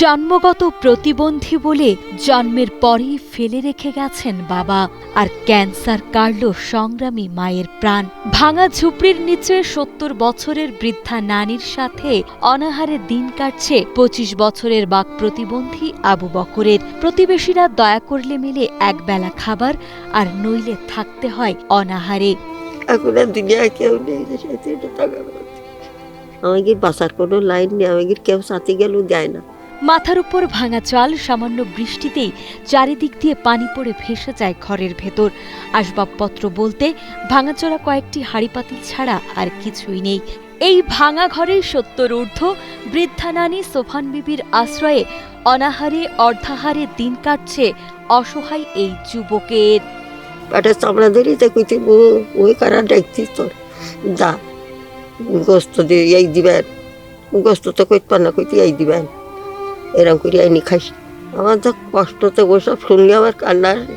জন্মগত প্রতিবন্ধী বলে জন্মের পরেই ফেলে রেখে গেছেন বাবা, আর ক্যান্সার কাড়ল সংগ্রামী মায়ের প্রাণ। ভাঙা ঝুপড়ির নিচে ৭০ বছরের বৃদ্ধা নানির সাথে অনাহারে দিন কাটছে ২৫ বছরের বাক প্রতিবন্ধী আবু বকরের। প্রতিবেশীরা দয়া করলে মেলে একবেলা খাবার, আর নইলে থাকতে হয় অনাহারে। এখন আর দুনিয়ায় কেউ নেই, আমাকে বাঁচার কোনো লাইন নেই, আমাকে কেউ সাথে গেলেও যায় না। মাথার উপর ভাঙা চাল, সামান্য বৃষ্টিতেই চারিদিক দিয়ে পানি পড়ে ভেসে যায় ঘরের ভেতর। আসবাবপত্র বলতে ভাঙাচোরা কয়েকটি হাঁড়ি পাতিল ছাড়া আর কিছুই নেই। এই ভাঙা ঘরেই ৭০ ঊর্ধ্ব বৃদ্ধা নানি সোফান বিবির আশ্রয়ে অনাহারে অর্ধাহারে দিন কাটছে অসহায় এই যুবকের। পাটের চামড়া ধরিতে কইতে ওই কারা দেখছিস তোর, যা গোস্ত দিয়ে এই দিবেন, গোস্ত তো কইতে পার না, কইতে এই দিবেন, এরকম করে আইনি খাইস। আমার তো কষ্টতে ওসব শুনলে আমার কান্না আসে।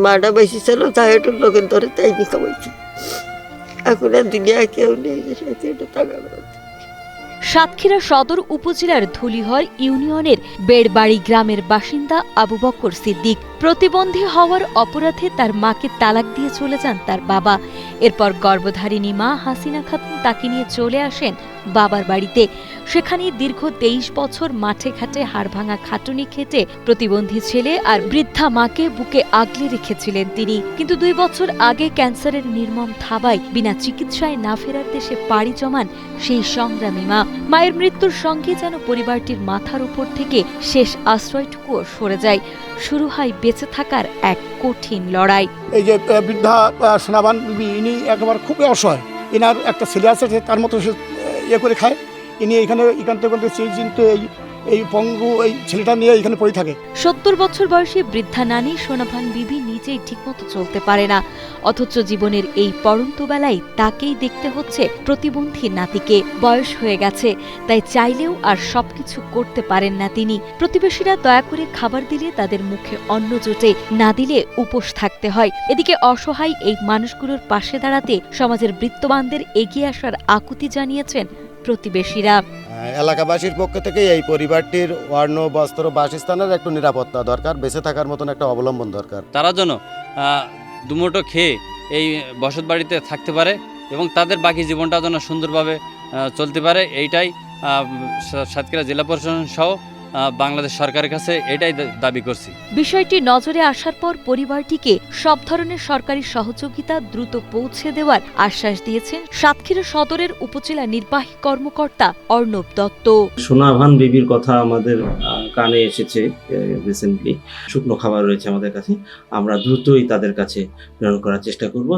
মাটা বেশি ছিল, তাই একটু লোকের ধরে তাই নি খাওয়াইছি। এখন আর দুনিয়ায় কেউ নেই, একটু তাকাবে। সাতক্ষীরা সদর উপজেলার ধুলিহর ইউনিয়নের বেড়বাড়ি গ্রামের বাসিন্দা আবু বকর সিদ্দিক। প্রতিবন্ধী হওয়ার অপরাধে তার মাকে তালাক দিয়ে চলে যান তার বাবা। এরপর গর্ভধারিণী মা হাসিনা খাতুন তাকে নিয়ে চলে আসেন বাবার বাড়িতে। সেখানে দীর্ঘ ২৩ বছর মাঠে ঘাটে হাড়ভাঙা খাটুনি খেটে প্রতিবন্ধী ছেলে আর বৃদ্ধা মাকে বুকে আগলে রেখেছিলেন তিনি। কিন্তু ২ বছর আগে ক্যান্সারের নির্মম থাবায় বিনা চিকিৎসায় না ফেরার দেশে পাড়ি জমান সেই সংগ্রামী মা। মায়ের মৃত্যুর সঙ্গে যেন পরিবারটির মাথার উপর থেকে শেষ আশ্রয়টুকুও সরে যায়। শুরু হয় বেঁচে থাকার এক কঠিন লড়াই। এই যে বৃদ্ধা সোনাবান বিবি, ইনি একেবারে খুবই অসহায়। এনার একটা ছেলে আছে, তার মতো সে ইয়ে করে খায়। ইনি এখান থেকে সেই চিন্তা এই পঙ্গু এই ছেলেটা নিয়ে এখানে পড়ে থাকে। ৭০ বছর বয়সী বৃদ্ধা নানি সোনাভান বিবি নিজেই ঠিকমতো চলতে পারে না, অথচ জীবনের এই পড়ন্ত বেলায় তাকেই দেখতে হচ্ছে প্রতিবন্ধী নাতিকে। বয়স হয়ে গেছে, তাই চাইলেও আর সবকিছু করতে পারেন না তিনি। প্রতিবেশীরা দয়া করে খাবার দিলে তাদের মুখে অন্ন জোটে, না দিলে উপোস থাকতে হয়। এদিকে অসহায় এই মানুষগুলোর পাশে দাঁড়াতে সমাজের বৃত্তবানদের এগিয়ে আসার আকুতি জানিয়েছেন প্রতিবেশীরা। এলাকাবাসীর পক্ষ থেকে এই পরিবারটির অন্ন, বস্ত্র, বাসস্থানের একটু নিরাপত্তা দরকার, বেঁচে থাকার মতন একটা অবলম্বন দরকার। তারা যেন দুমুঠো খেয়ে এই বসত বাড়িতে থাকতে পারে এবং তাদের বাকি জীবনটা যেন সুন্দরভাবে চলতে পারে, এইটাই সাতক্ষীরা জেলা প্রশাসন সহ বাংলাদেশ সরকারের কাছে এটাই দাবি করছি। বিষয়টি নজরে আসার পর পরিবারটিকে সব ধরনের সরকারি সহযোগিতা দ্রুত পৌঁছে দেওয়ার আশ্বাস দিয়েছেন সাতক্ষীরা সদরের উপজেলা নির্বাহী কর্মকর্তা অর্ণব দত্ত। সোনাভান বিবির কথা আমাদের কানে এসেছে রিসেন্টলি। শুকনো খাবার রয়েছে আমাদের কাছে, আমরা দ্রুতই তাদের কাছে প্রেরণ করার চেষ্টা করব।